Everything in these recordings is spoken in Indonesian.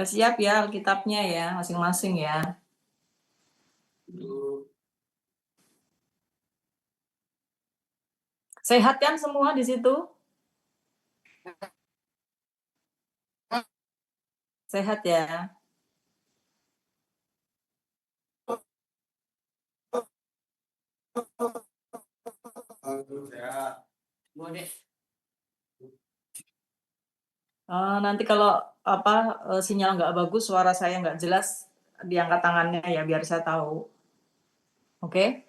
Udah siap ya Alkitabnya ya, masing-masing ya. Sehat kan semua di situ? Sehat ya. Nanti kalau sinyal nggak bagus, suara saya nggak jelas, diangkat tangannya ya biar saya tahu. Oke?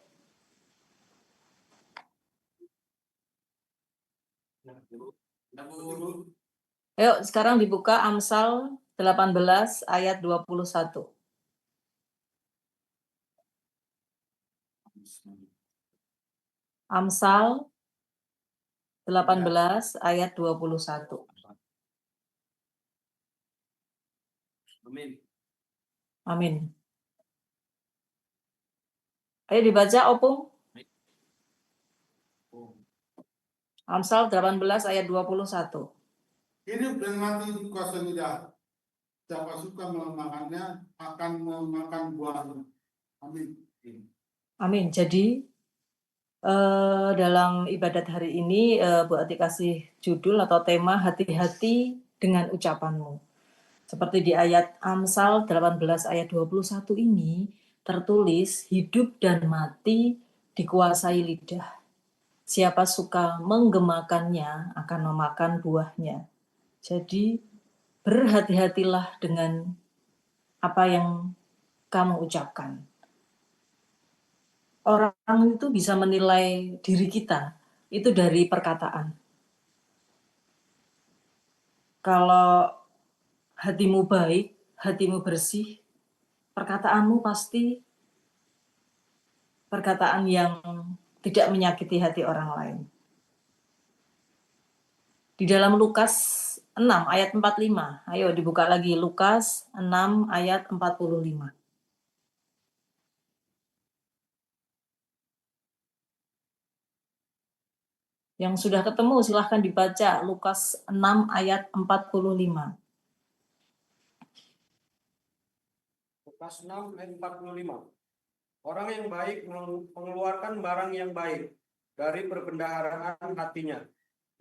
Ayo sekarang dibuka Amsal 18 ayat 21. Amsal 18 ayat 21. Amin. Ayo dibaca Opung. Amsal 18 ayat 21. Hidup dan mati dikuasai lidah. Siapa suka memakannya akan memakan buahnya. Amin. Amin. Jadi dalam ibadat hari ini Bu Ati kasih judul atau tema hati-hati dengan ucapanmu. Seperti di ayat Amsal 18 ayat 21 ini tertulis hidup dan mati dikuasai lidah. Siapa suka menggemakannya akan memakan buahnya. Jadi berhati-hatilah dengan apa yang kamu ucapkan. Orang itu bisa menilai diri kita itu dari perkataan. Kalau hatimu baik, hatimu bersih, perkataanmu pasti perkataan yang tidak menyakiti hati orang lain. Di dalam Lukas 6 ayat 45. Ayo dibuka lagi Lukas 6 ayat 45. Yang sudah ketemu silahkan dibaca Lukas 6 ayat 45. Lukas 6 ayat 45. Orang yang baik mengeluarkan barang yang baik dari perbendaharaan hatinya.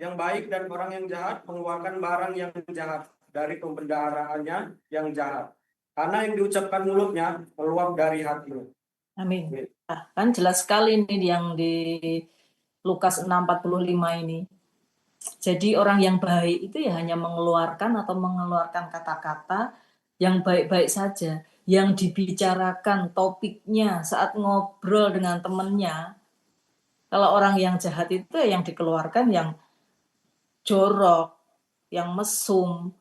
Yang baik dan orang yang jahat mengeluarkan barang yang jahat dari pembendaharaannya yang jahat. Karena yang diucapkan mulutnya keluar dari hatinya. Amin. Nah, kan jelas sekali ini yang di Lukas 6:45 ini. Jadi orang yang baik itu ya hanya mengeluarkan kata-kata yang baik-baik saja, yang dibicarakan topiknya saat ngobrol dengan temannya. Kalau orang yang jahat itu yang dikeluarkan yang jorok, yang mesum,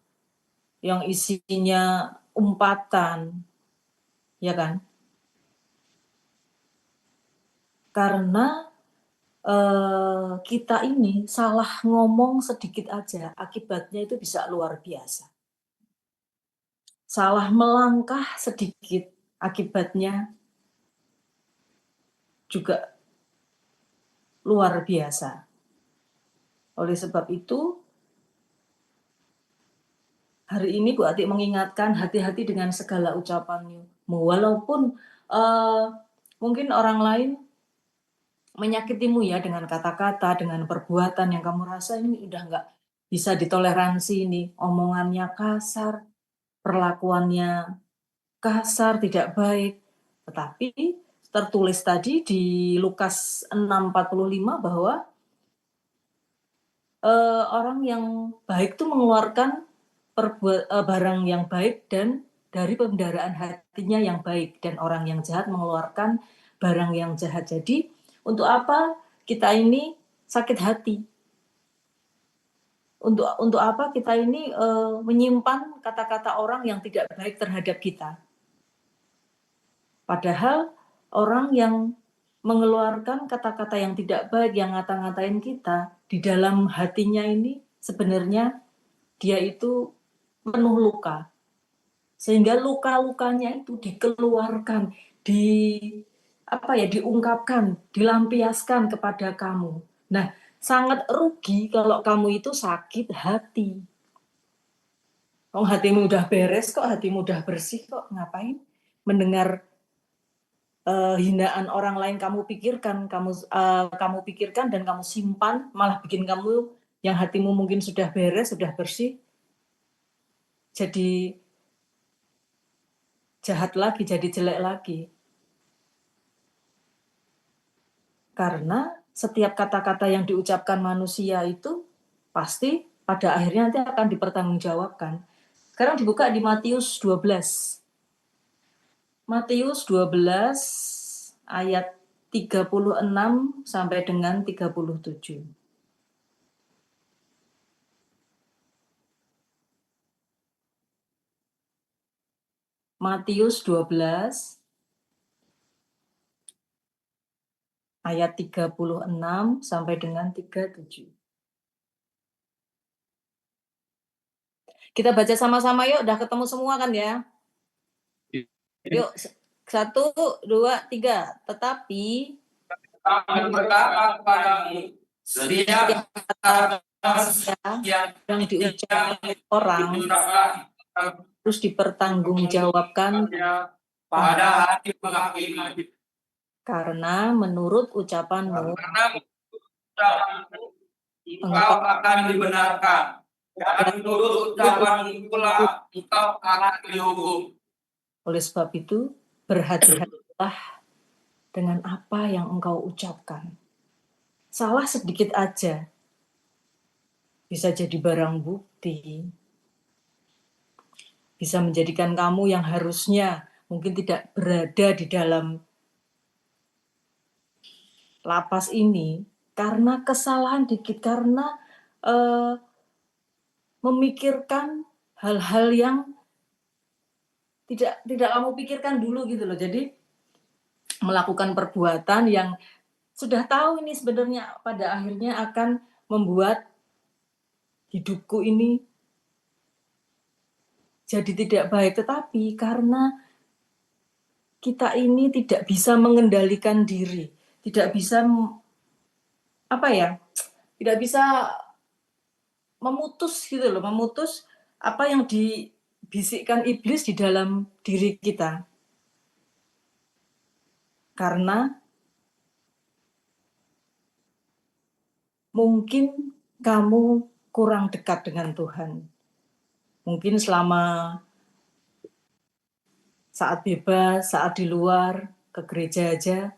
yang isinya umpatan, ya kan? Karena kita ini salah ngomong sedikit aja, akibatnya itu bisa luar biasa. Salah melangkah sedikit, akibatnya juga luar biasa. Oleh sebab itu, hari ini Bu Ati mengingatkan hati-hati dengan segala ucapanmu. Walaupun mungkin orang lain menyakitimu ya dengan kata-kata, dengan perbuatan yang kamu rasa ini udah nggak bisa ditoleransi ini. Omongannya kasar, perlakuannya kasar, tidak baik. Tetapi tertulis tadi di Lukas 6:45 bahwa orang yang baik itu mengeluarkan barang yang baik dan dari pembendaharaan hatinya yang baik, dan orang yang jahat mengeluarkan barang yang jahat. Jadi untuk apa kita ini sakit hati? Untuk apa kita ini menyimpan kata-kata orang yang tidak baik terhadap kita? Padahal orang yang mengeluarkan kata-kata yang tidak baik, yang ngata-ngatain kita, di dalam hatinya ini sebenarnya dia itu penuh luka. Sehingga luka-lukanya itu dikeluarkan, diungkapkan, dilampiaskan kepada kamu. Nah, sangat rugi kalau kamu itu sakit hati. Kok hatimu udah beres kok, hatimu udah bersih kok, ngapain mendengar hinaan orang lain kamu pikirkan dan kamu simpan, malah bikin kamu yang hatimu mungkin sudah beres, sudah bersih, jadi jahat lagi, jadi jelek lagi. Karena setiap kata-kata yang diucapkan manusia itu pasti pada akhirnya nanti akan dipertanggungjawabkan. Sekarang dibuka di Matius 12. Matius 12 ayat 36 sampai dengan 37. Matius 12 ayat 36 sampai dengan 37. Kita baca sama-sama yuk, udah ketemu semua kan ya? Yuk, 1, 2, 3. Tetapi kami berkata kepadamu, setiap kata yang diucapkan orang terus dipertanggungjawabkan pada hati menghakimi, karena menurut ucapanmu karena engkau akan dibenarkan, dan menurut ucapanmu pula engkau akan dihukum. Oleh sebab itu, berhati-hatilah dengan apa yang engkau ucapkan. Salah sedikit aja bisa jadi barang bukti, bisa menjadikan kamu yang harusnya mungkin tidak berada di dalam lapas ini karena kesalahan dikit, karena memikirkan hal-hal yang tidak kamu pikirkan dulu gitu loh. Jadi melakukan perbuatan yang sudah tahu ini sebenarnya pada akhirnya akan membuat hidupku ini jadi tidak baik, tetapi karena kita ini tidak bisa mengendalikan diri, tidak bisa tidak bisa memutus gitu loh, memutus apa yang dibisikkan iblis di dalam diri kita. Karena mungkin kamu kurang dekat dengan Tuhan. Mungkin selama saat bebas, saat di luar, ke gereja aja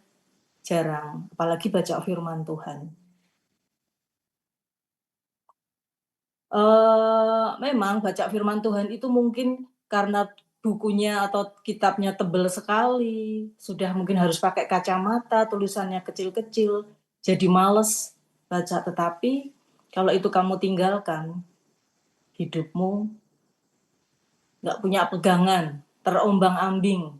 jarang, apalagi baca firman Tuhan. Memang baca firman Tuhan itu mungkin karena bukunya atau kitabnya tebal sekali, sudah mungkin harus pakai kacamata, tulisannya kecil-kecil, jadi males baca. Tetapi kalau itu kamu tinggalkan, hidupmu nggak punya pegangan, terombang-ambing.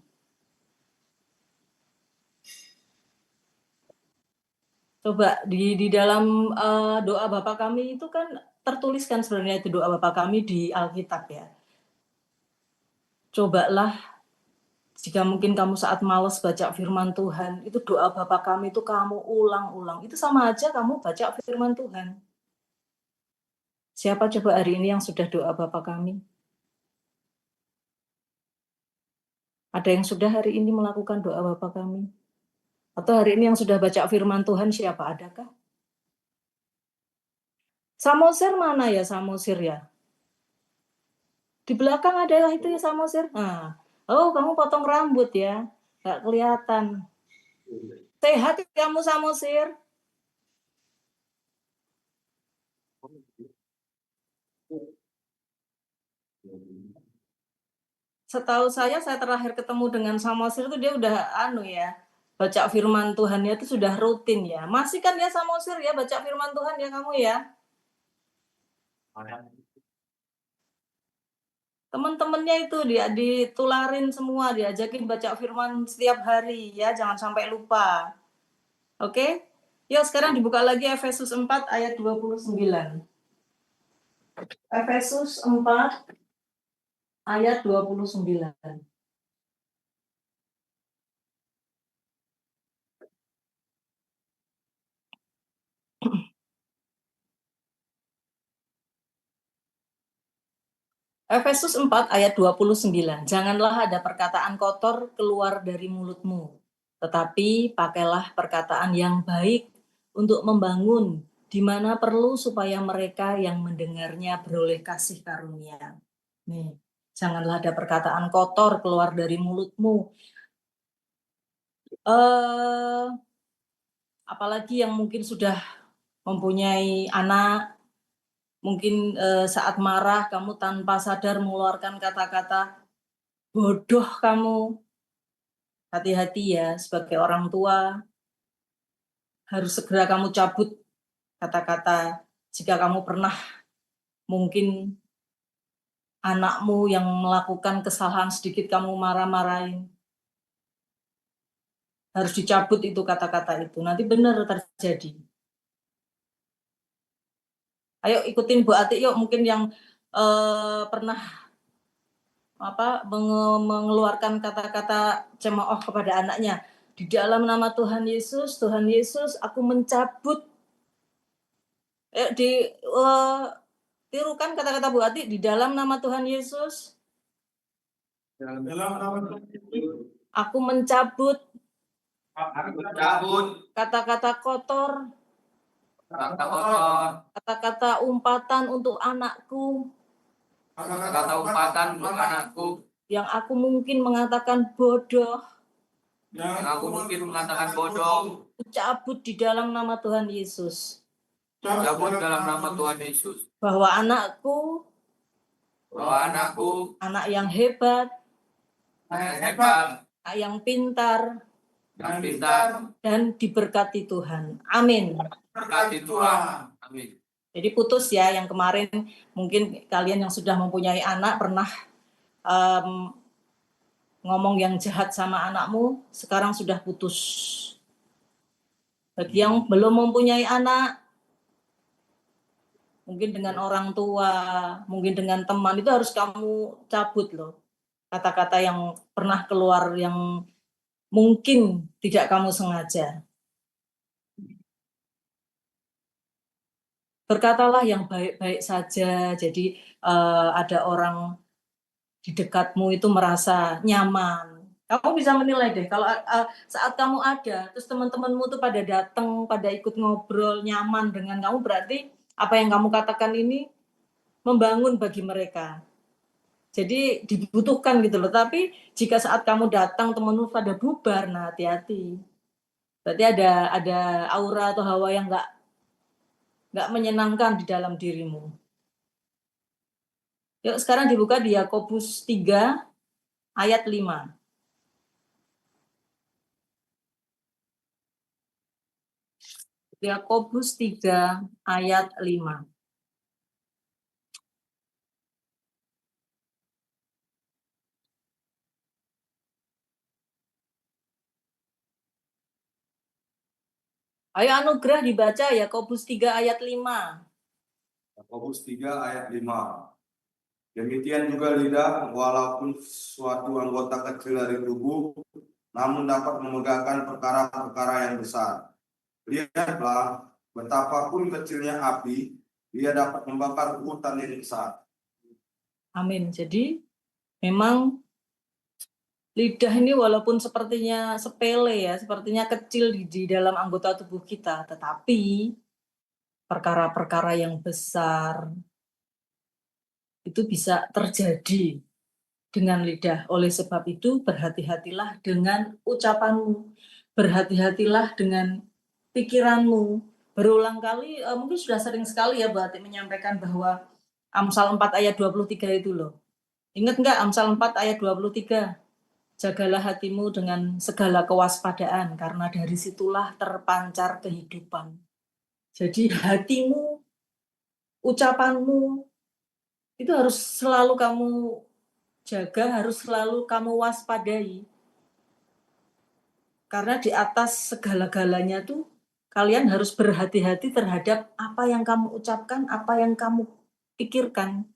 Coba di dalam doa Bapa Kami itu kan tertuliskan sebenarnya itu doa Bapa Kami di Alkitab ya. Cobalah jika mungkin kamu saat malas baca firman Tuhan, itu doa Bapa Kami itu kamu ulang-ulang. Itu sama aja kamu baca firman Tuhan. Siapa coba hari ini yang sudah doa Bapa Kami? Ada yang sudah hari ini melakukan doa Bapa Kami? Atau hari ini yang sudah baca firman Tuhan siapa? Adakah? Samosir mana ya Samosir ya? Di belakang adalah itu ya Samosir. Nah, oh kamu potong rambut ya, nggak kelihatan. Sehat kamu Samosir? Setahu saya terakhir ketemu dengan Samosir itu dia udah baca firman Tuhannya itu sudah rutin ya. Masih kan ya Samosir ya baca firman Tuhan ya kamu ya? Teman-temannya itu dia ditularin semua, diajakin baca firman setiap hari ya, jangan sampai lupa. Oke? Yuk sekarang dibuka lagi Efesus 4 ayat 29. Efesus 4 ayat 29. Efesus 4 ayat 29. Janganlah ada perkataan kotor keluar dari mulutmu, tetapi pakailah perkataan yang baik untuk membangun di mana perlu supaya mereka yang mendengarnya beroleh kasih karunia. Nih, janganlah ada perkataan kotor keluar dari mulutmu. Apalagi yang mungkin sudah mempunyai anak, mungkin saat marah kamu tanpa sadar mengeluarkan kata-kata bodoh kamu. Hati-hati ya, sebagai orang tua harus segera kamu cabut kata-kata jika kamu pernah mungkin anakmu yang melakukan kesalahan sedikit kamu marah-marahin. Harus dicabut itu kata-kata itu, nanti benar terjadi. Ayo ikutin Bu Ati yuk, mungkin yang pernah mengeluarkan kata-kata cemooh kepada anaknya. Di dalam nama Tuhan Yesus, aku mencabut. Tirukan kata-kata Bu Ati, di dalam nama Tuhan Yesus. Dalam nama Tuhan Yesus, Aku mencabut Cabut kata-kata kotor, kata kotor, kata-kata umpatan untuk anakku, kata umpatan untuk anakku, yang aku mungkin mengatakan bodoh. yang aku mungkin mengatakan bodoh. Cabut di dalam nama Tuhan Yesus. Cabut dalam nama Tuhan Yesus. Bahwa anakku, anak yang hebat, anak yang pintar, dan diberkati Tuhan. Amin. Berkati Tuhan. Amin. Jadi putus ya, yang kemarin mungkin kalian yang sudah mempunyai anak pernah ngomong yang jahat sama anakmu, sekarang sudah putus. Bagi yang belum mempunyai anak, mungkin dengan orang tua, mungkin dengan teman, itu harus kamu cabut loh. Kata-kata yang pernah keluar yang mungkin tidak kamu sengaja. Berkatalah yang baik-baik saja. Jadi ada orang di dekatmu itu merasa nyaman. Kamu bisa menilai deh, kalau saat kamu ada, terus teman-temanmu tuh pada datang, pada ikut ngobrol, nyaman dengan kamu, berarti apa yang kamu katakan ini membangun bagi mereka. Jadi dibutuhkan gitu loh. Tapi jika saat kamu datang, temanmu pada bubar, nah hati-hati. Berarti ada aura atau hawa yang nggak menyenangkan di dalam dirimu. Yuk sekarang dibuka di Yakobus 3 ayat 5. Yakobus 3 ayat 5. Ayo Anugerah dibaca Yakobus 3 ayat 5. Yakobus 3 ayat 5. Demikian juga lidah, walaupun suatu anggota kecil dari tubuh, namun dapat memegahkan perkara-perkara yang besar. Lihatlah, betapapun kecilnya api, dia dapat membakar hutan yang besar. Amin. Jadi memang lidah ini walaupun sepertinya sepele ya, sepertinya kecil di dalam anggota tubuh kita, tetapi perkara-perkara yang besar itu bisa terjadi dengan lidah. Oleh sebab itu berhati-hatilah dengan ucapanmu, berhati-hatilah dengan pikiranmu. Berulang kali, mungkin sudah sering sekali ya Bu Ati menyampaikan bahwa Amsal 4 ayat 23 itu loh. Ingat nggak Amsal 4 ayat 23? Jagalah hatimu dengan segala kewaspadaan, karena dari situlah terpancar kehidupan. Jadi hatimu, ucapanmu, itu harus selalu kamu jaga, harus selalu kamu waspadai. Karena di atas segala-galanya tuh, kalian harus berhati-hati terhadap apa yang kamu ucapkan, apa yang kamu pikirkan.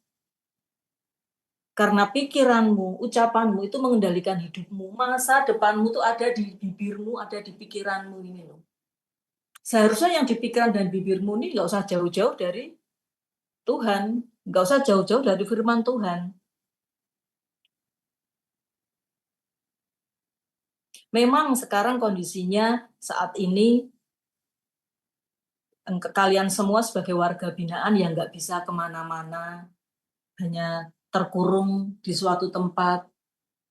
Karena pikiranmu, ucapanmu itu mengendalikan hidupmu. Masa depanmu tuh ada di bibirmu, ada di pikiranmu ini loh. Seharusnya yang di pikiran dan bibirmu ini nggak usah jauh-jauh dari Tuhan. Nggak usah jauh-jauh dari firman Tuhan. Memang sekarang kondisinya saat ini kalian semua sebagai warga binaan yang nggak bisa kemana-mana, hanya terkurung di suatu tempat.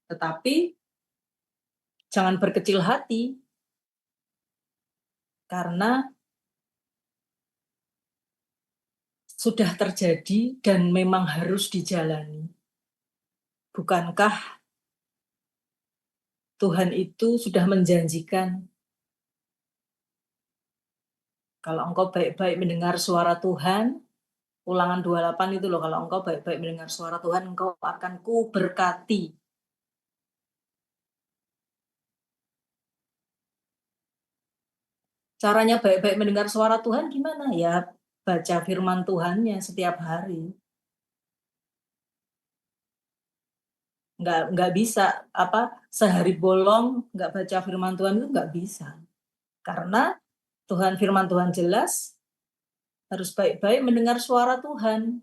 Tetapi jangan berkecil hati, karena sudah terjadi dan memang harus dijalani. Bukankah Tuhan itu sudah menjanjikan, kalau engkau baik-baik mendengar suara Tuhan, Ulangan 28 itu loh, kalau engkau baik-baik mendengar suara Tuhan, engkau akan kuberkati. Caranya baik-baik mendengar suara Tuhan gimana? Ya baca firman Tuhannya setiap hari. Nggak bisa sehari bolong nggak baca firman Tuhan, itu nggak bisa. Karena firman Tuhan jelas, harus baik-baik mendengar suara Tuhan.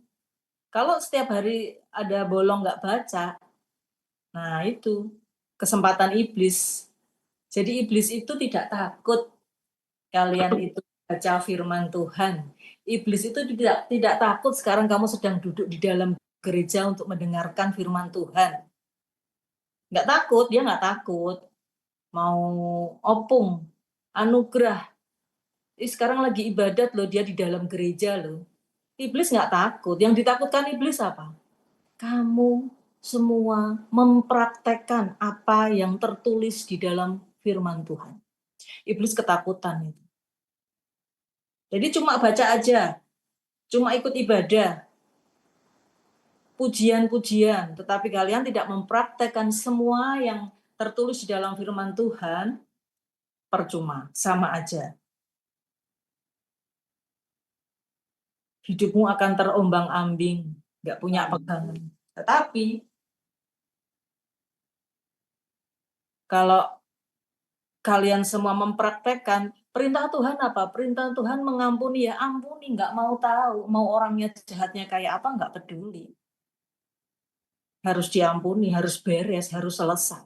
Kalau setiap hari ada bolong nggak baca, nah itu kesempatan iblis. Jadi iblis itu tidak takut kalian itu baca firman Tuhan. Iblis itu tidak takut sekarang kamu sedang duduk di dalam gereja untuk mendengarkan firman Tuhan. Nggak takut, dia nggak takut. Mau opung, anugerah. Sekarang lagi ibadat loh, dia di dalam gereja loh. Iblis nggak takut. Yang ditakutkan iblis apa? Kamu semua mempraktekkan apa yang tertulis di dalam firman Tuhan. Iblis ketakutan itu. Jadi cuma baca aja, cuma ikut ibadah, pujian-pujian, tetapi kalian tidak mempraktekkan semua yang tertulis di dalam firman Tuhan, percuma, sama aja. Hidupmu akan terombang-ambing, nggak punya pegangan. Tetapi kalau kalian semua mempraktekkan, perintah Tuhan apa? Perintah Tuhan mengampuni, ya ampuni, nggak mau tahu, mau orangnya jahatnya kayak apa, nggak peduli. Harus diampuni, harus beres, harus selesai.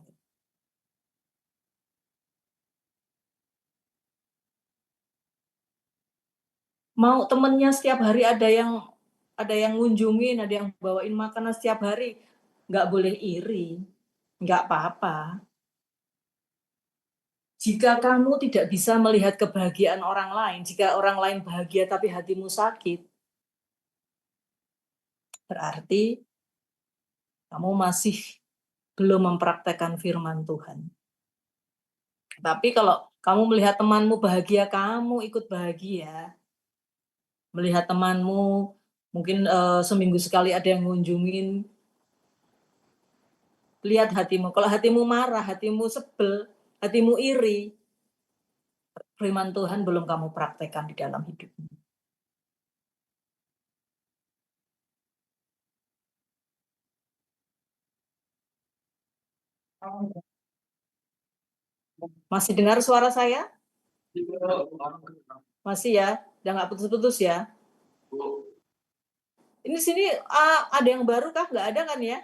Mau temennya setiap hari ada yang ngunjungin, ada yang bawain makanan setiap hari, nggak boleh iri, nggak apa-apa. Jika kamu tidak bisa melihat kebahagiaan orang lain, jika orang lain bahagia tapi hatimu sakit, berarti kamu masih belum mempraktekkan firman Tuhan. Tapi kalau kamu melihat temanmu bahagia, kamu ikut bahagia. Melihat temanmu, mungkin seminggu sekali ada yang ngunjungin, lihat hatimu. Kalau hatimu marah, hatimu sebel, hatimu iri, firman Tuhan belum kamu praktekkan di dalam hidupmu. Masih dengar suara saya? Masih ya? Udah nggak putus-putus ya? Ini sini ada yang baru kah? Nggak ada kan ya?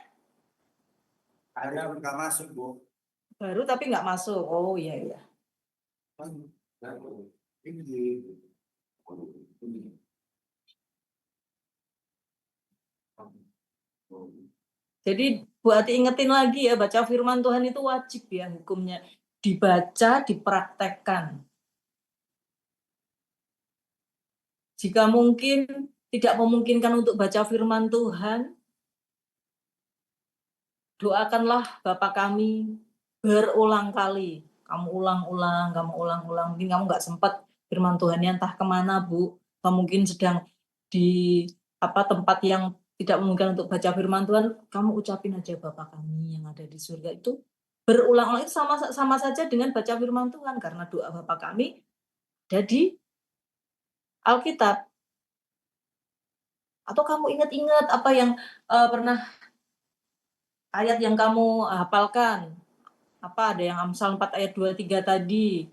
Ada nggak masuk, Bu? Baru tapi nggak masuk. Oh iya iya. Jadi buat ingetin lagi ya, baca firman Tuhan itu wajib ya hukumnya. Dibaca, dipraktekkan. Jika mungkin tidak memungkinkan untuk baca firman Tuhan, doakanlah Bapa kami berulang kali. Kamu ulang-ulang. Mungkin kamu nggak sempat firman Tuhannya entah kemana, Bu. Kamu mungkin sedang di tempat yang tidak memungkinkan untuk baca firman Tuhan, kamu ucapin aja Bapa kami yang ada di surga. Itu berulang-ulang, itu sama saja dengan baca firman Tuhan, karena doa Bapa kami ada di Alkitab. Atau kamu ingat-ingat apa yang pernah ayat yang kamu hafalkan. Ada yang Amsal 4 ayat 23 tadi.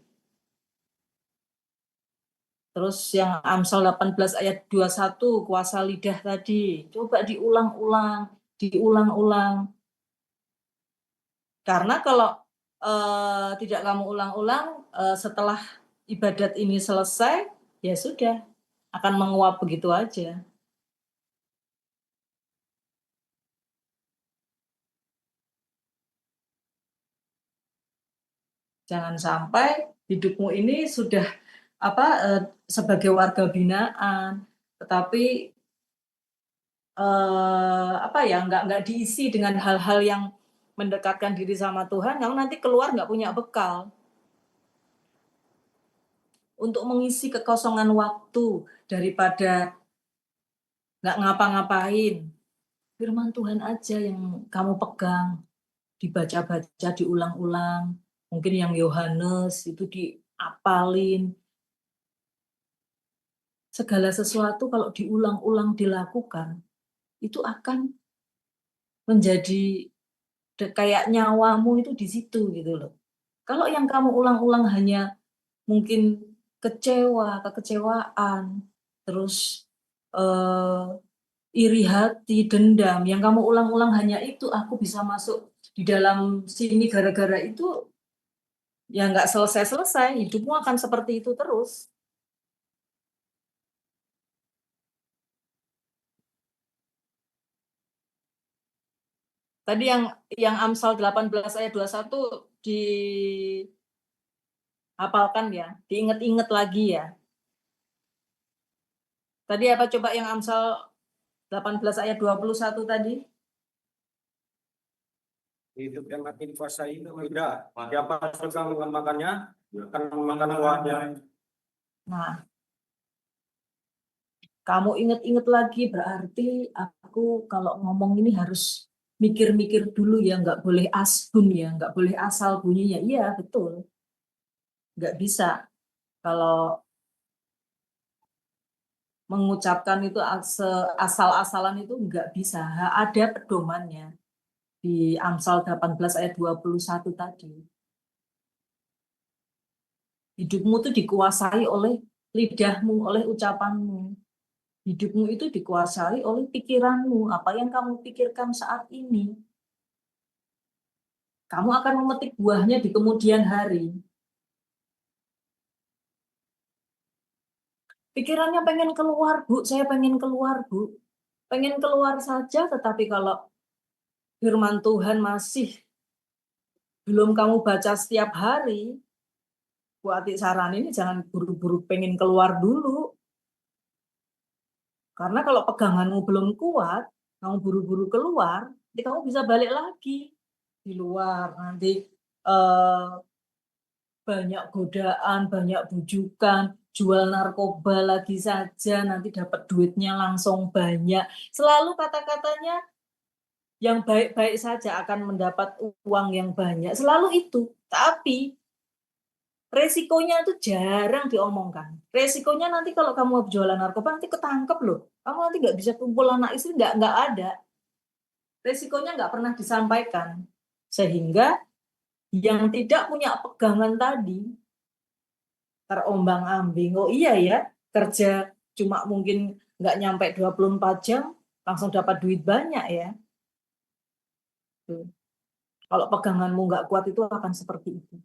Terus yang Amsal 18 ayat 21, kuasa lidah tadi. Coba diulang-ulang. Karena kalau tidak kamu ulang-ulang, setelah ibadat ini selesai, ya sudah, akan menguap begitu aja. Jangan sampai hidupmu ini sudah sebagai warga binaan, tetapi nggak diisi dengan hal-hal yang mendekatkan diri sama Tuhan, kamu nanti keluar nggak punya bekal untuk mengisi kekosongan waktu daripada nggak ngapa-ngapain. Firman Tuhan aja yang kamu pegang, dibaca-baca, diulang-ulang. Mungkin yang Yohanes itu diapalin. Segala sesuatu kalau diulang-ulang dilakukan, itu akan menjadi kayak nyawamu itu di situ gitu loh. Kalau yang kamu ulang-ulang hanya mungkin kekecewaan, terus iri hati, dendam, yang kamu ulang-ulang hanya itu, aku bisa masuk di dalam sini gara-gara itu, ya nggak selesai-selesai, hidupmu akan seperti itu terus. Tadi yang Amsal 18 ayat 21 dihafalkan ya, diingat-ingat lagi ya. Tadi apa coba yang Amsal 18 ayat 21 tadi? Hidup yang mati dikuasai lidah. Siapa suka memakannya akan memakan buahnya. Nah, kamu ingat-ingat lagi, berarti aku kalau ngomong ini harus mikir-mikir dulu ya, nggak boleh asbun ya, nggak boleh asal bunyinya. Iya, betul. Nggak bisa. Kalau mengucapkan itu asal-asalan itu nggak bisa. Ada pedomannya di Amsal 18 ayat 21 tadi. Hidupmu itu dikuasai oleh lidahmu, oleh ucapanmu. Hidupmu itu dikuasai oleh pikiranmu, apa yang kamu pikirkan saat ini. Kamu akan memetik buahnya di kemudian hari. Pikirannya pengen keluar, Bu, saya pengen keluar, Bu. Pengen keluar saja, tetapi kalau firman Tuhan masih belum kamu baca setiap hari, Bu Ati saran ini jangan buru-buru pengen keluar dulu. Karena kalau peganganmu belum kuat, kamu buru-buru keluar, nanti kamu bisa balik lagi di luar. Nanti banyak godaan, banyak bujukan, jual narkoba lagi saja, nanti dapat duitnya langsung banyak. Selalu kata-katanya yang baik-baik saja akan mendapat uang yang banyak. Selalu itu. Tapi resikonya itu jarang diomongkan. Resikonya nanti kalau kamu jualan narkoba nanti ketangkep loh. Kamu nanti nggak bisa kumpul anak istri, nggak ada. Resikonya nggak pernah disampaikan. Sehingga yang tidak punya pegangan tadi terombang-ambing. Oh iya ya, kerja cuma mungkin nggak nyampe 24 jam, langsung dapat duit banyak ya. Tuh. Kalau peganganmu nggak kuat itu akan seperti itu.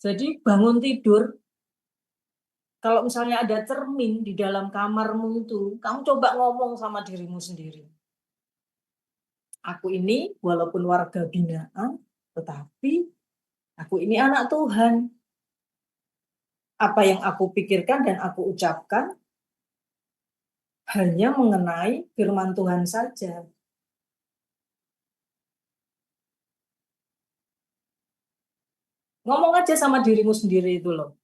Jadi bangun tidur, kalau misalnya ada cermin di dalam kamarmu itu, kamu coba ngomong sama dirimu sendiri. Aku ini walaupun warga binaan, tetapi aku ini anak Tuhan. Apa yang aku pikirkan dan aku ucapkan hanya mengenai firman Tuhan saja. Ngomong aja sama dirimu sendiri itu loh.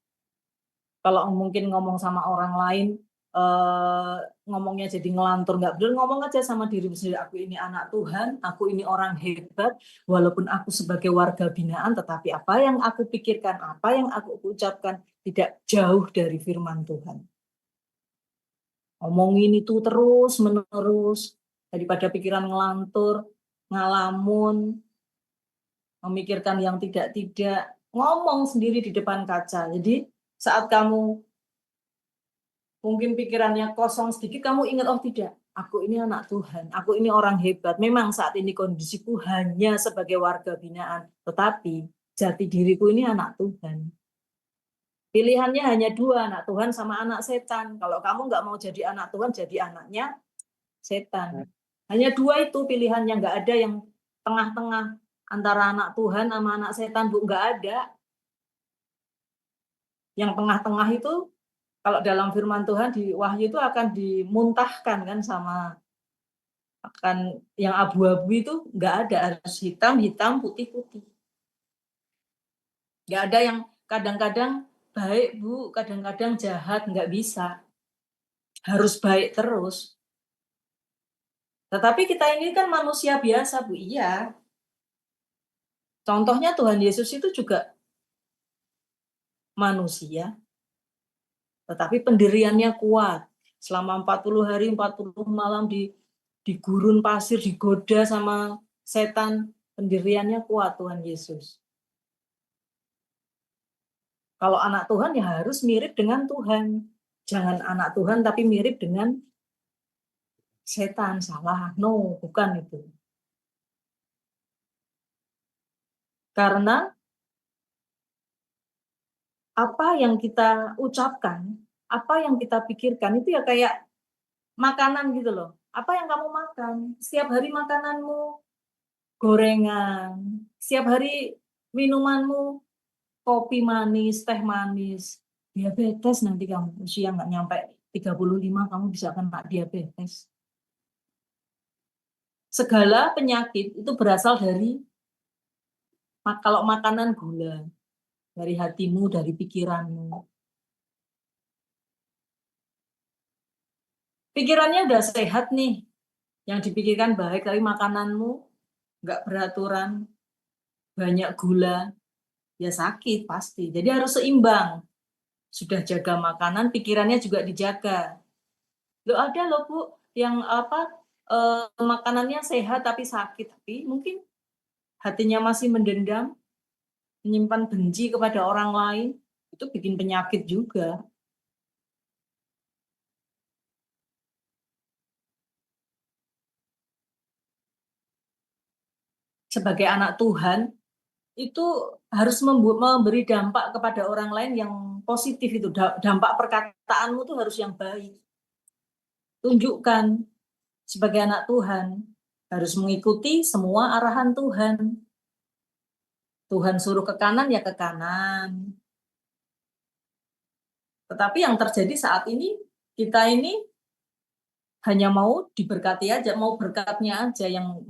Kalau mungkin ngomong sama orang lain, ngomongnya jadi ngelantur, nggak benar, ngomong aja sama dirimu sendiri. Aku ini anak Tuhan, aku ini orang hebat, walaupun aku sebagai warga binaan, tetapi apa yang aku pikirkan, apa yang aku ucapkan, tidak jauh dari firman Tuhan. Ngomongin itu terus-menerus, daripada pikiran ngelantur, ngalamun, memikirkan yang tidak-tidak, ngomong sendiri di depan kaca. Jadi saat kamu mungkin pikirannya kosong sedikit, kamu ingat, oh tidak, aku ini anak Tuhan, aku ini orang hebat. Memang saat ini kondisiku hanya sebagai warga binaan, tetapi jati diriku ini anak Tuhan. Pilihannya hanya dua, anak Tuhan sama anak setan. Kalau kamu nggak mau jadi anak Tuhan, jadi anaknya setan. Hanya dua itu pilihannya, nggak ada yang tengah-tengah antara anak Tuhan sama anak setan, Bu, nggak ada. Yang tengah-tengah itu kalau dalam firman Tuhan di Wahyu itu akan dimuntahkan kan sama akan yang abu-abu itu nggak ada, harus hitam, hitam, putih, putih. Nggak ada yang kadang-kadang baik, Bu, kadang-kadang jahat, nggak bisa. Harus baik terus. Tetapi kita ini kan manusia biasa, Bu, iya. Contohnya Tuhan Yesus itu juga manusia, tetapi pendiriannya kuat. Selama 40 hari, 40 malam di gurun pasir, digoda sama setan, pendiriannya kuat Tuhan Yesus. Kalau anak Tuhan ya harus mirip dengan Tuhan. Jangan anak Tuhan tapi mirip dengan setan, salah. No, bukan itu. Karena apa yang kita ucapkan, apa yang kita pikirkan itu ya kayak makanan gitu loh. Apa yang kamu makan? Setiap hari makananmu gorengan, setiap hari minumanmu kopi manis, teh manis, diabetes nanti kamu usia nggak nyampe 35 kamu bisa kena diabetes. Segala penyakit itu berasal dari kalau makanan gula, dari hatimu, dari pikiranmu. Pikirannya udah sehat nih, yang dipikirkan baik, tapi makananmu nggak beraturan, banyak gula, ya sakit pasti. Jadi harus seimbang. Sudah jaga makanan, pikirannya juga dijaga. Loh ada loh Bu, yang makanannya sehat tapi sakit, tapi mungkin hatinya masih mendendam, menyimpan benci kepada orang lain, itu bikin penyakit juga. Sebagai anak Tuhan, itu harus memberi dampak kepada orang lain yang positif itu. Dampak perkataanmu itu harus yang baik. Tunjukkan sebagai anak Tuhan, harus mengikuti semua arahan Tuhan. Tuhan suruh ke kanan, ya ke kanan. Tetapi yang terjadi saat ini, kita ini hanya mau diberkati aja, mau berkatnya aja, yang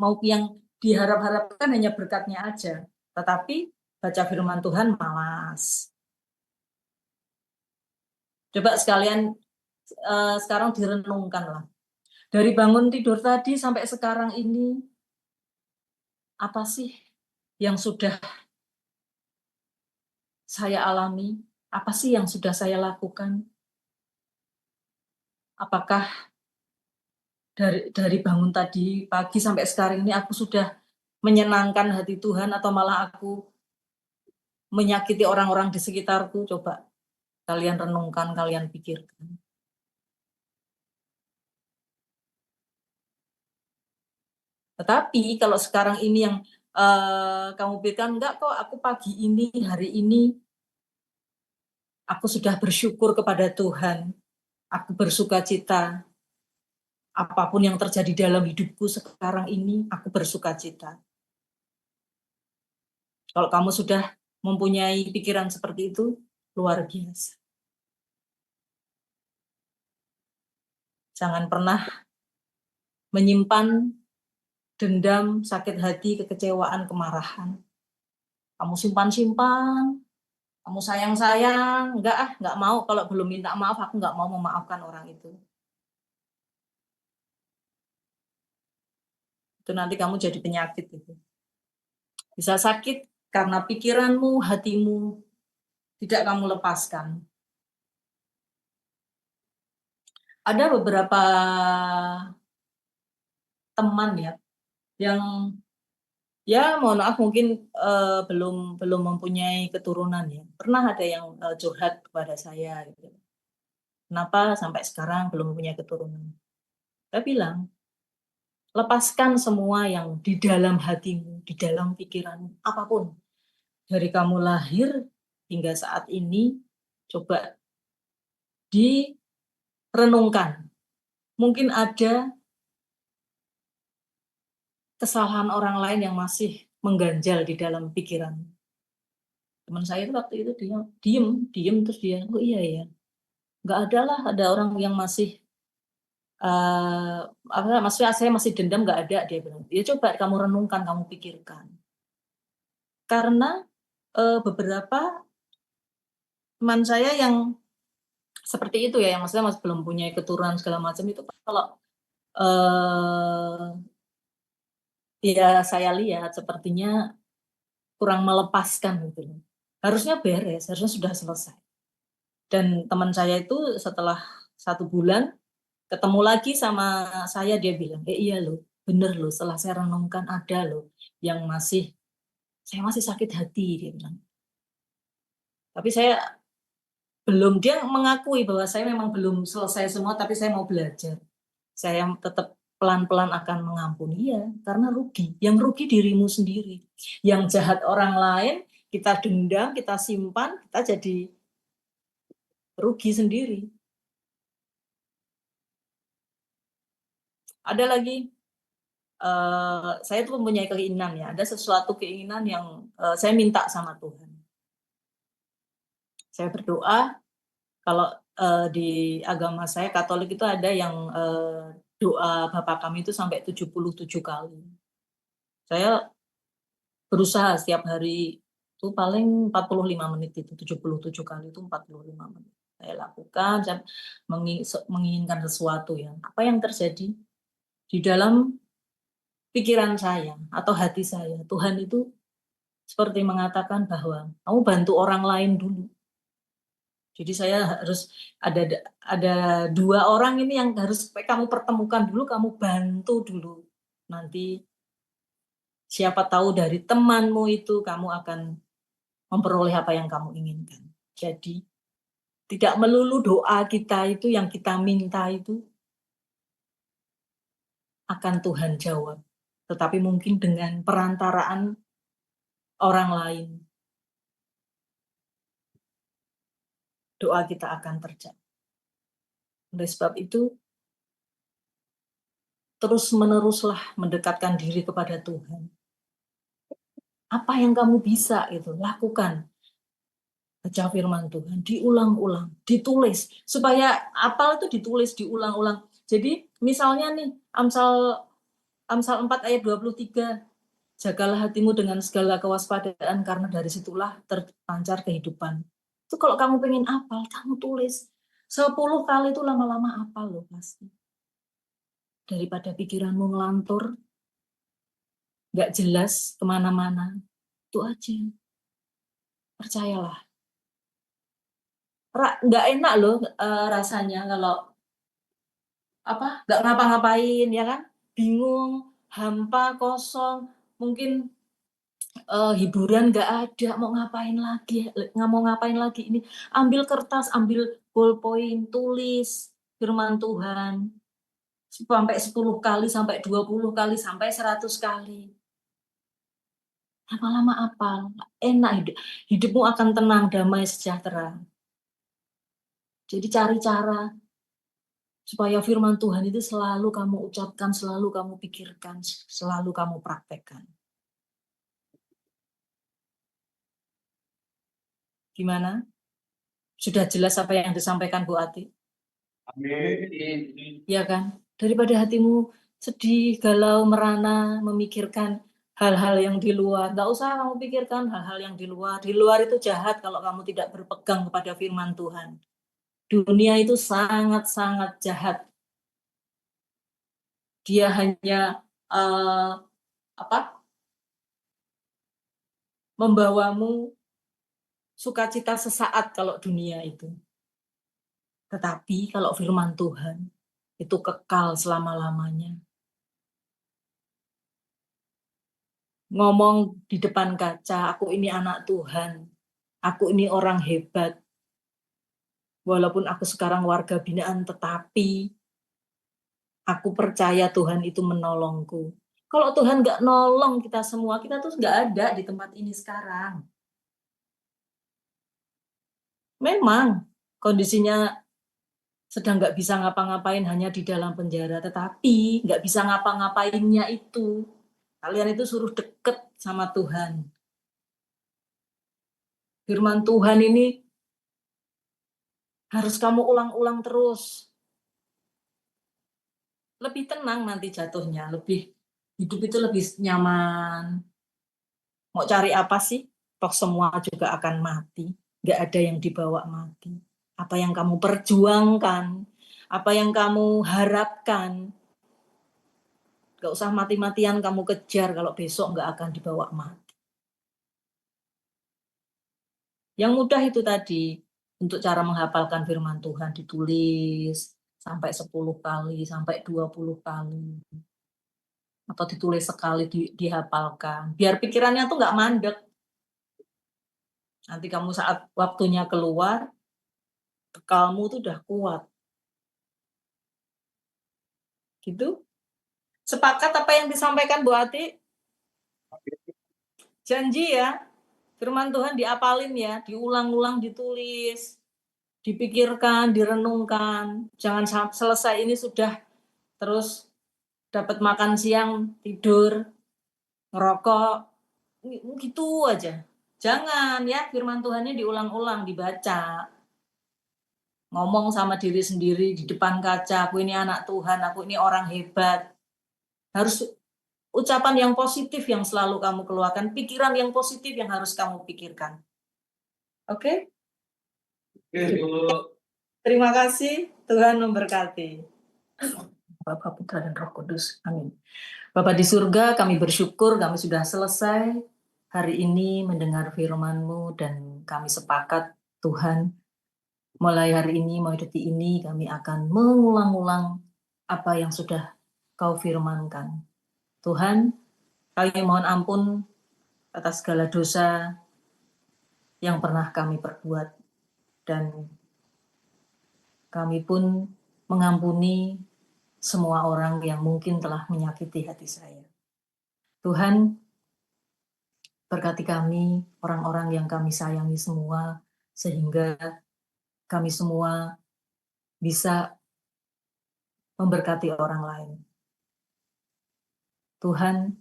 diharap-harapkan hanya berkatnya aja. Tetapi baca firman Tuhan malas. Coba sekalian sekarang direnungkan lah. Dari bangun tidur tadi sampai sekarang ini, apa sih yang sudah saya alami? Apa sih yang sudah saya lakukan? Apakah dari bangun tadi pagi sampai sekarang ini aku sudah menyenangkan hati Tuhan atau malah aku menyakiti orang-orang di sekitarku? Coba kalian renungkan, kalian pikirkan. Tetapi kalau sekarang ini yang kamu pikirkan, enggak kok, aku pagi ini, hari ini, aku sudah bersyukur kepada Tuhan. Aku bersuka cita. Apapun yang terjadi dalam hidupku sekarang ini, aku bersuka cita. Kalau kamu sudah mempunyai pikiran seperti itu, luar biasa. Jangan pernah menyimpan dendam, sakit hati, kekecewaan, kemarahan. Kamu simpan-simpan, kamu sayang-sayang, enggak mau. Kalau belum minta maaf, aku enggak mau memaafkan orang itu. Itu nanti kamu jadi penyakit itu. Bisa sakit karena pikiranmu, hatimu tidak kamu lepaskan. Ada beberapa teman ya yang mohon maaf mungkin belum mempunyai keturunan ya. Pernah ada yang curhat kepada saya gitu. Kenapa sampai sekarang belum punya keturunan? Saya bilang, lepaskan semua yang di dalam hatimu, di dalam pikiranmu, apapun. Dari kamu lahir hingga saat ini, coba direnungkan. Mungkin ada kesalahan orang lain yang masih mengganjal di dalam pikiran. Teman saya itu waktu itu dia diem terus dia, oh iya ya, nggak ada lah, ada orang yang masih maksudnya saya masih dendam, nggak ada, dia bilang. Ya coba kamu renungkan, kamu pikirkan. Karena beberapa teman saya yang seperti itu ya, yang maksudnya masih belum punya keturunan segala macam itu, kalau ya saya lihat sepertinya kurang melepaskan gitu loh. Harusnya beres, harusnya sudah selesai. Dan teman saya itu setelah 1 bulan ketemu lagi sama saya, dia bilang, iya loh, bener loh, setelah saya renungkan ada loh yang saya masih sakit hati, dia bilang. Tapi dia mengakui bahwa saya memang belum selesai semua, tapi saya mau belajar. Saya tetap pelan-pelan akan mengampuni, ya, karena rugi. Yang rugi dirimu sendiri. Yang jahat orang lain, kita dendam, kita simpan, kita jadi rugi sendiri. Ada lagi, saya tuh mempunyai keinginan ya, ada sesuatu keinginan yang saya minta sama Tuhan. Saya berdoa, kalau di agama saya Katolik itu ada yang doa Bapa Kami itu sampai 77 kali. Saya berusaha setiap hari itu paling 45 menit itu, 77 kali itu 45 menit. Saya lakukan, saya menginginkan sesuatu ya. Apa yang terjadi di dalam pikiran saya atau hati saya, Tuhan itu seperti mengatakan bahwa kamu bantu orang lain dulu. Jadi saya harus ada 2 orang ini yang harus kamu pertemukan dulu, kamu bantu dulu. Nanti siapa tahu dari temanmu itu kamu akan memperoleh apa yang kamu inginkan. Jadi tidak melulu doa kita itu yang kita minta itu akan Tuhan jawab. Tetapi mungkin dengan perantaraan orang lain, doa kita akan terjawab. Oleh sebab itu, terus-meneruslah mendekatkan diri kepada Tuhan. Apa yang kamu bisa itu lakukan. Baca firman Tuhan, diulang-ulang, ditulis. Supaya apal itu ditulis, diulang-ulang. Jadi misalnya nih, Amsal 4 ayat 23, jagalah hatimu dengan segala kewaspadaan karena dari situlah terpancar kehidupan. Itu kalau kamu pengen apal, kamu tulis. 10 kali itu lama-lama apal loh pasti. Daripada pikiranmu ngelantur, nggak jelas kemana-mana, itu aja. Percayalah. Nggak enak loh rasanya kalau nggak ngapa-ngapain, ya kan? Bingung, hampa, kosong, mungkin hiburan nggak ada, mau ngapain lagi ini. Ambil kertas, ambil ballpoint, tulis firman Tuhan. Sampai 10 kali, sampai 20 kali, sampai 100 kali. Lama-lama apal, enak hidupmu akan tenang, damai, sejahtera. Jadi cari cara supaya firman Tuhan itu selalu kamu ucapkan, selalu kamu pikirkan, selalu kamu praktekkan. Gimana? Sudah jelas apa yang disampaikan Bu Ati? Amin. Ya kan? Daripada hatimu sedih, galau, merana, memikirkan hal-hal yang di luar. Nggak usah kamu pikirkan hal-hal yang di luar. Di luar itu jahat kalau kamu tidak berpegang kepada firman Tuhan. Dunia itu sangat-sangat jahat. Dia hanya membawamu sukacita sesaat kalau dunia itu. Tetapi kalau firman Tuhan itu kekal selama-lamanya. Ngomong di depan kaca, aku ini anak Tuhan, aku ini orang hebat. Walaupun aku sekarang warga binaan, tetapi Aku percaya Tuhan itu menolongku. Kalau Tuhan nggak nolong kita semua, kita tuh nggak ada di tempat ini sekarang. Memang kondisinya sedang nggak bisa ngapa-ngapain hanya di dalam penjara, tetapi nggak bisa ngapa-ngapainnya itu. Kalian itu suruh deket sama Tuhan. Firman Tuhan ini harus kamu ulang-ulang terus. Lebih tenang nanti jatuhnya, hidup itu lebih nyaman. Mau cari apa sih? Toh semua juga akan mati. Nggak ada yang dibawa mati. Apa yang kamu perjuangkan, apa yang kamu harapkan, nggak usah mati-matian kamu kejar kalau besok nggak akan dibawa mati. Yang mudah itu tadi, untuk cara menghafalkan firman Tuhan ditulis sampai 10 kali, sampai 20 kali. Atau ditulis sekali dihafalkan. Biar pikirannya tuh nggak mandek. Nanti kamu saat waktunya keluar, bekalmu tuh udah kuat. Gitu. Sepakat apa yang disampaikan Bu Ati? Janji ya, firman Tuhan diapalin ya, diulang-ulang, ditulis, dipikirkan, direnungkan. Jangan selesai ini sudah terus dapat makan siang, tidur, ngerokok, gitu aja. Jangan ya, firman Tuhannya diulang-ulang, dibaca. Ngomong sama diri sendiri di depan kaca, aku ini anak Tuhan, aku ini orang hebat. Harus ucapan yang positif yang selalu kamu keluarkan, pikiran yang positif yang harus kamu pikirkan. Oke? Terima kasih, Tuhan memberkati. Bapa, Putra, dan Roh Kudus. Amin. Bapa di surga, kami bersyukur kami sudah selesai hari ini mendengar firman-Mu dan kami sepakat, Tuhan, mulai hari ini, mulai detik ini, kami akan mengulang-ulang apa yang sudah Kau firmankan. Tuhan, kami mohon ampun atas segala dosa yang pernah kami perbuat. Dan kami pun mengampuni semua orang yang mungkin telah menyakiti hati saya. Tuhan, berkati kami, orang-orang yang kami sayangi semua, sehingga kami semua bisa memberkati orang lain. Tuhan,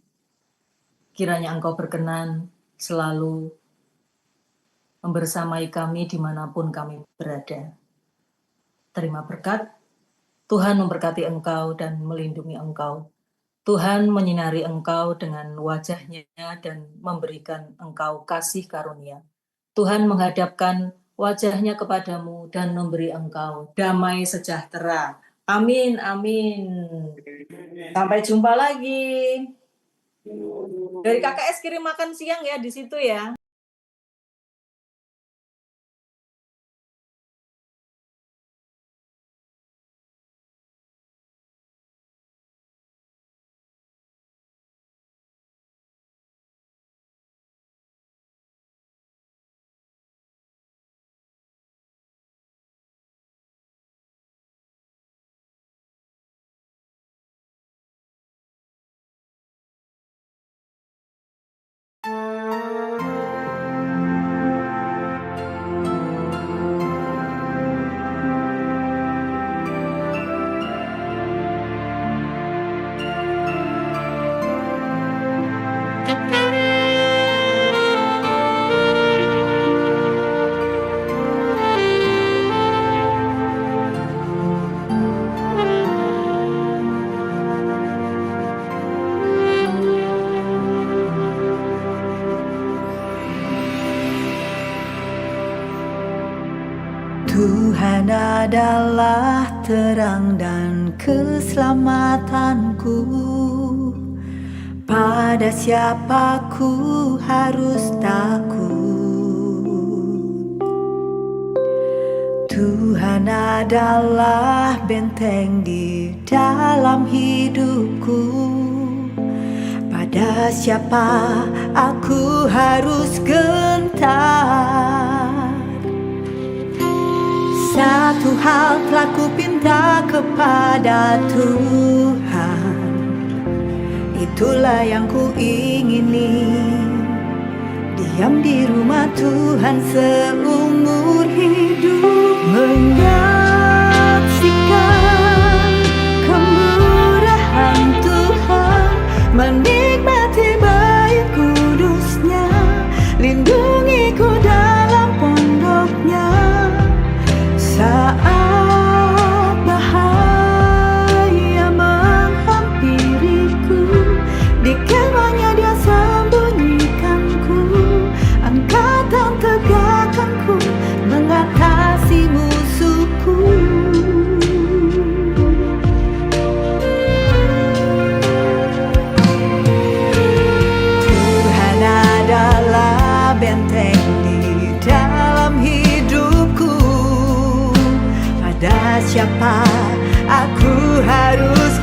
kiranya Engkau berkenan selalu membersamai kami dimanapun kami berada. Terima berkat, Tuhan memberkati Engkau dan melindungi Engkau. Tuhan menyinari Engkau dengan wajah-Nya dan memberikan Engkau kasih karunia. Tuhan menghadapkan wajah-Nya kepadamu dan memberi Engkau damai sejahtera. Amin, amin. Sampai jumpa lagi. Dari KKS kirim makan siang ya di situ ya. Tuhan adalah terang dan keselamatanku. Pada siapa ku harus takut? Tuhan adalah benteng di dalam hidupku. Pada siapa aku harus gentar? Satu hal telah kupinta cinta kepada Tuhan. Itulah yang ku ingini, diam di rumah Tuhan seumur hidup, menyaksikan kemurahan Tuhan, menikmati baik kudusnya, lindungi ku dalam pondoknya. Saat bahaya menghampiriku, di kemahnya Dia sembunyikanku, angkatan tegakkanku mengatasi musuhku. Tuhan adalah benteng di dalam hidupku. Pada siapa aku harus